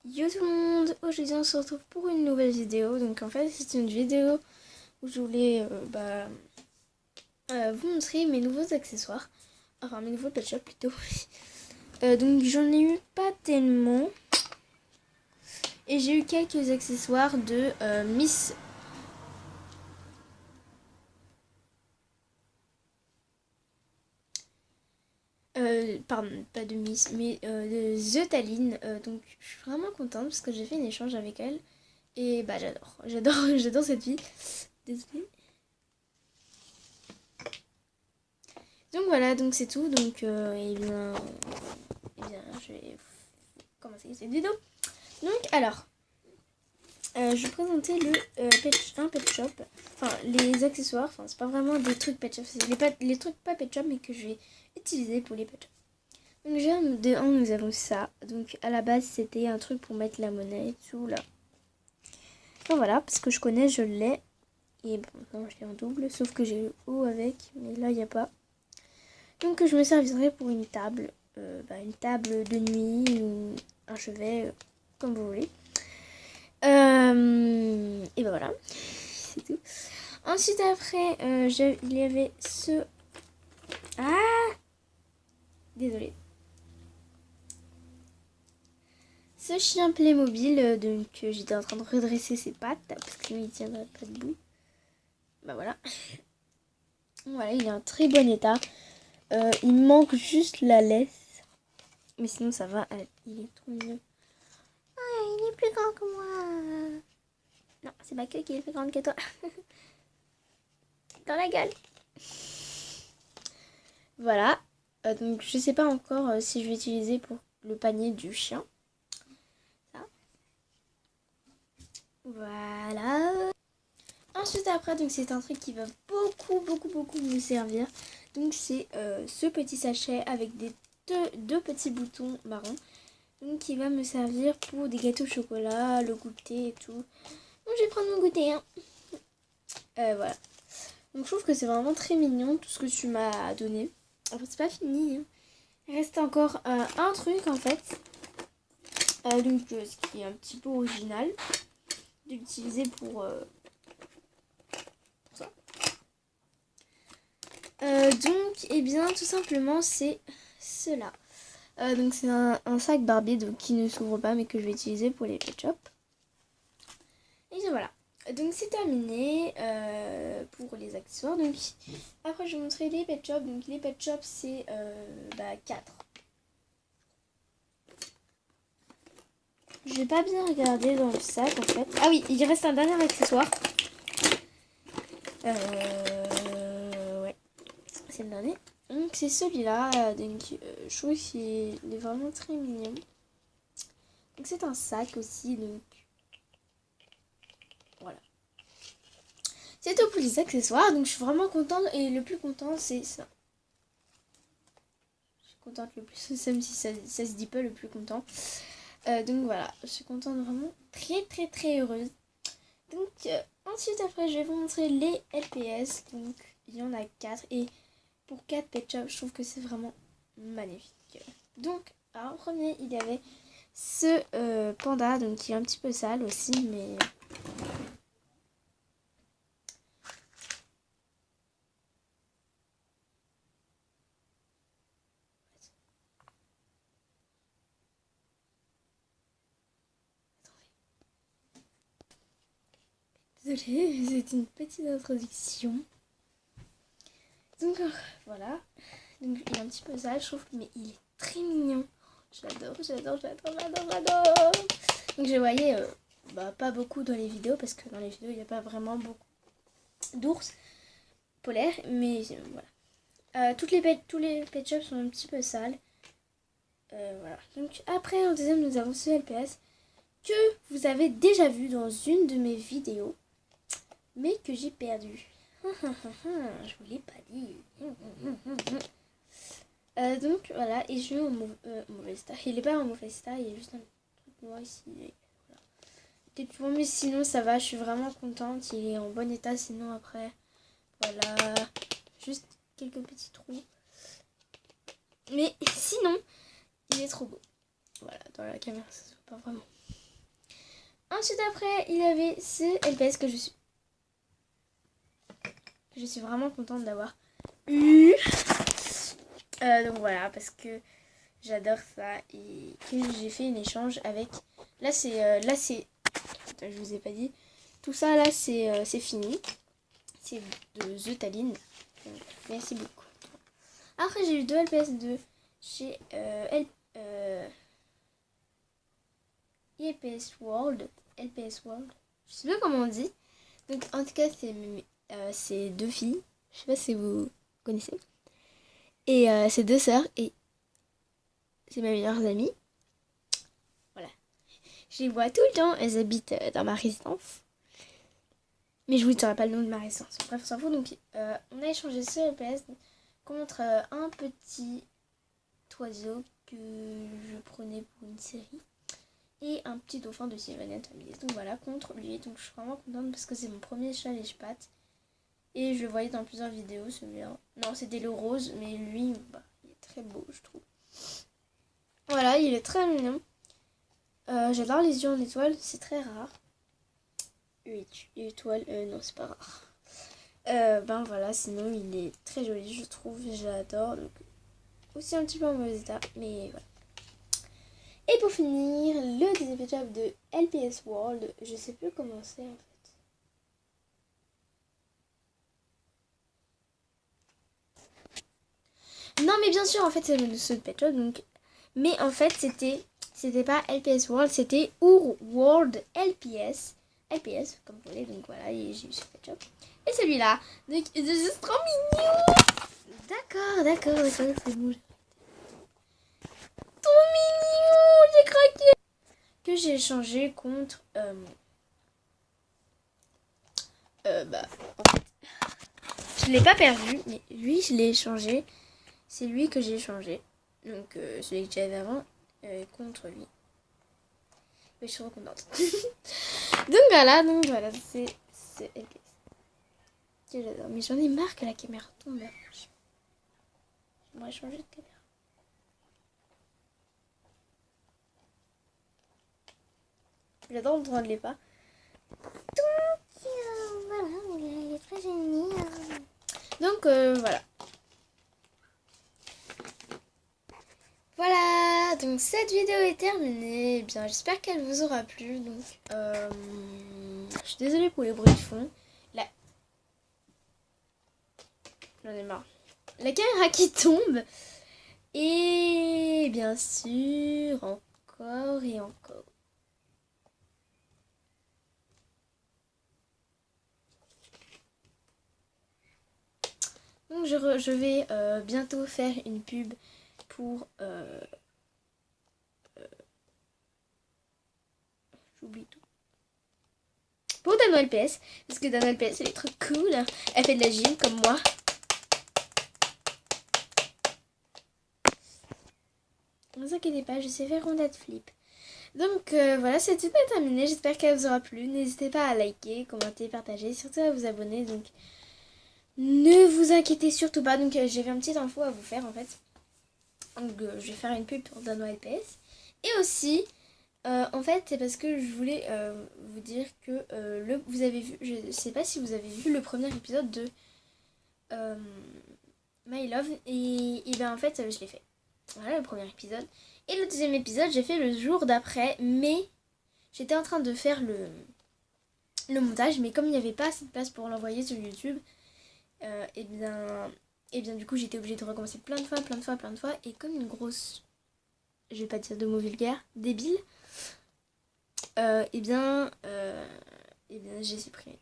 Yo tout le monde, aujourd'hui on se retrouve pour une nouvelle vidéo. Donc en fait c'est une vidéo où je voulais vous montrer mes nouveaux accessoires. Enfin mes nouveaux pet shop plutôt. Donc j'en ai eu pas tellement. Et j'ai eu quelques accessoires de Miss... pardon, pas de Miss, mais de The Taline. Donc je suis vraiment contente parce que j'ai fait un échange avec elle. Et bah j'adore cette fille. Désolée. Donc voilà, donc c'est tout. Donc eh bien, je vais commencer cette vidéo. Donc alors, je vais présenter un pet shop. Enfin, les accessoires. Enfin, c'est pas vraiment des trucs pet shop. C'est les trucs pas pet shop, mais que je vais utiliser pour les pet shop. Donc déjà, nous avons ça. Donc à la base, c'était un truc pour mettre la monnaie et tout là. Donc voilà, parce que je connais, je l'ai. Et bon, maintenant je l'ai en double. Sauf que j'ai le haut avec, mais là, il n'y a pas. Donc je me servirai pour une table. Une table de nuit ou un chevet, comme vous voulez. Et ben voilà, c'est tout. Ensuite après, il y avait ce... Ah, désolée. Ce chien Playmobil, donc j'étais en train de redresser ses pattes parce qu'il ne tiendrait pas debout. Bah voilà. Voilà, il est en très bon état. Il manque juste la laisse. Mais sinon ça va, il est trop mignon. Ah, il est plus grand que moi. Non, c'est ma queue qui est plus grande que toi. Dans la gueule. Voilà. Donc je sais pas encore si je vais utiliser pour le panier du chien. Ça. Voilà. Ensuite après, donc c'est un truc qui va beaucoup me servir. Donc c'est ce petit sachet avec deux petits boutons marrons. Donc qui va me servir pour des gâteaux au chocolat, le goûter et tout. Donc je vais prendre mon goûter. Hein. Voilà. Donc je trouve que c'est vraiment très mignon tout ce que tu m'as donné. Enfin c'est pas fini. Hein. Il reste encore un truc en fait. Ce qui est un petit peu original. D'utiliser pour ça. Donc eh bien tout simplement c'est cela. Donc c'est un sac Barbie donc, qui ne s'ouvre pas mais que je vais utiliser pour les pet shops. Et voilà. Donc c'est terminé pour les accessoires. Donc après je vais vous montrer les pet shops. Donc les pet shops c'est 4. J'ai pas bien regardé dans le sac en fait. Ah oui, il reste un dernier accessoire. Ouais, c'est le dernier. Donc c'est celui-là. Je trouve qu'il est vraiment très mignon. Donc c'est un sac aussi. Donc voilà. C'est tout pour les accessoires. Donc je suis vraiment contente. Et le plus content c'est ça. Je suis contente le plus. Même si ça se dit pas le plus content. Donc voilà, je suis contente, vraiment très heureuse. Donc ensuite après je vais vous montrer les LPS. Donc il y en a 4 et pour 4 pet shops je trouve que c'est vraiment magnifique. Donc en premier il y avait ce panda donc qui est un petit peu sale aussi mais... Désolée, c'est une petite introduction. Donc voilà. Donc il est un petit peu sale je trouve mais il est très mignon. J'adore. Donc je voyais pas beaucoup dans les vidéos parce que dans les vidéos il n'y a pas vraiment beaucoup d'ours polaires. Mais voilà. Tous les pet shops sont un petit peu sales. Voilà. Donc après en deuxième nous avons ce LPS que vous avez déjà vu dans une de mes vidéos. Mais que j'ai perdu. Je vous l'ai pas dit. Donc voilà, et je mets en mauvais état. Il est pas en mauvais état, il y a juste un truc noir ici. Voilà. Peut-être bon, mais sinon ça va, je suis vraiment contente. Il est en bon état, sinon après, voilà, juste quelques petits trous. Mais sinon, il est trop beau. Voilà, dans la caméra ça se voit pas vraiment. Ensuite après il avait ce LPS que je suis vraiment contente d'avoir eu. Donc voilà, parce que j'adore ça et que j'ai fait un échange avec. Là c'est attends, je vous ai pas dit. Tout ça là c'est fini. C'est de The Tallinn. Donc, merci beaucoup. Après j'ai eu 2 LPS de chez LPS World. LPS World. Je sais pas comment on dit. Donc en tout cas c'est 2 filles. Je sais pas si vous connaissez. Et c'est 2 sœurs et c'est mes meilleures amies. Voilà. Je les vois tout le temps. Elles habitent dans ma résidence. Mais je vous dirai pas le nom de ma résidence. Bref, on s'en fout. Donc on a échangé ce LPS contre un petit oiseau que je prenais pour une série. Et un petit dauphin de Sylvania Families. Donc voilà, contre lui. Donc je suis vraiment contente parce que c'est mon premier chat lèche-pattes. Et je le voyais dans plusieurs vidéos, celui-là. Non, c'était le rose, mais lui, bah, il est très beau, je trouve. Voilà, il est très mignon. J'adore les yeux en étoile, c'est très rare. Étoile, non, c'est pas rare. Ben voilà, sinon il est très joli, je trouve, j'adore. Donc, aussi un petit peu en mauvais état, mais voilà. Et pour finir, le deuxième épisode de LPS World, je sais plus comment c'est en fait. Non mais bien sûr en fait c'est le saut de Pet Shop donc. Mais en fait c'était pas LPS World, c'était Our World LPS. LPS comme vous voulez, donc voilà, et j'ai eu ce Pet Shop. Et celui-là, donc c'est trop mignon. D'accord, c'est bon. Trop mignon, j'ai craqué. Que j'ai échangé contre bah en fait je l'ai pas perdu, mais lui je l'ai échangé. C'est lui que j'ai échangé. Donc celui que j'avais avant contre lui. Mais je suis trop contente. donc voilà, c'est LPS. Que j'adore. Mais j'en ai marre que la caméra tombe. J'aimerais changer de caméra. J'adore entendre les pas. Donc voilà, il est très génial. Donc voilà. Voilà, donc cette vidéo est terminée. Eh bien, j'espère qu'elle vous aura plu. Donc, je suis désolée pour les bruits de fond. Là, j'en ai marre. La caméra qui tombe. Et bien sûr, encore et encore. Donc, je vais bientôt faire une pub pour... j'oublie tout. Pour Dano LPS. Parce que Dano LPS, elle est trop cool. Elle fait de la gym comme moi. Ne vous inquiétez pas, je sais faire rondette flip. Donc voilà, cette vidéo est terminée. J'espère qu'elle vous aura plu. N'hésitez pas à liker, commenter, partager, surtout à vous abonner. Donc ne vous inquiétez surtout pas. Donc j'ai une petite info à vous faire en fait. Donc je vais faire une pub pour Dano LPS. Et aussi, en fait, c'est parce que je voulais vous dire que vous avez vu, je sais pas si vous avez vu le premier épisode de My Love. Et ben en fait, je l'ai fait. Voilà le premier épisode. Et le deuxième épisode, j'ai fait le jour d'après. Mais j'étais en train de faire le montage. Mais comme il n'y avait pas assez de place pour l'envoyer sur YouTube, et bien du coup, j'étais obligée de recommencer plein de fois. Et comme une grosse, je vais pas dire de mots vulgaires, débile, et bien j'ai supprimé.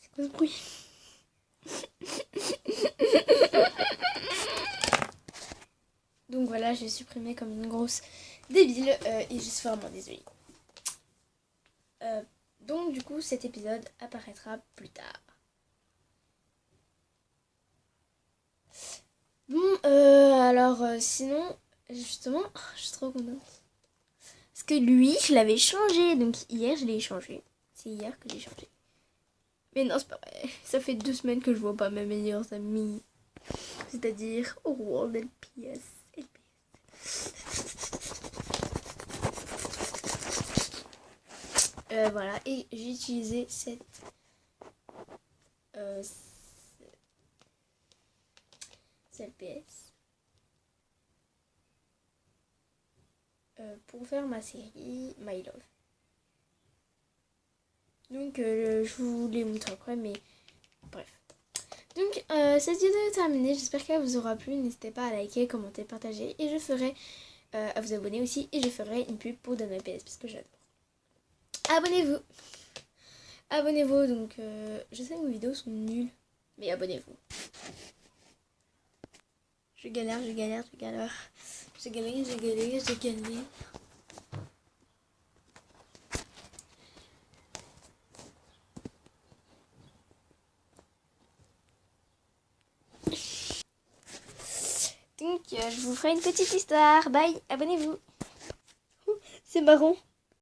C'est quoi ce bruit? Donc voilà, j'ai supprimé comme une grosse débile et je suis vraiment désolée. Donc du coup, cet épisode apparaîtra plus tard. Bon, alors sinon, justement, je suis trop contente. Parce que lui, je l'avais changé. Donc hier, je l'ai changé. C'est hier que j'ai changé. Mais non, c'est pas vrai. Ça fait 2 semaines que je vois pas mes meilleurs amis. C'est-à-dire World LPS. Voilà, et j'ai utilisé cette LPS pour faire ma série My Love. Donc je vous les montre après, mais bref. Donc cette vidéo est terminée, j'espère qu'elle vous aura plu. N'hésitez pas à liker, commenter, partager, et je ferai à vous abonner aussi, et je ferai une pub pour Dana PS parce que j'adore. Abonnez-vous. Abonnez-vous, donc je sais que mes vidéos sont nulles, mais abonnez-vous. Je galère. J'ai galéré. Donc je vous ferai une petite histoire. Bye, abonnez-vous. C'est marrant.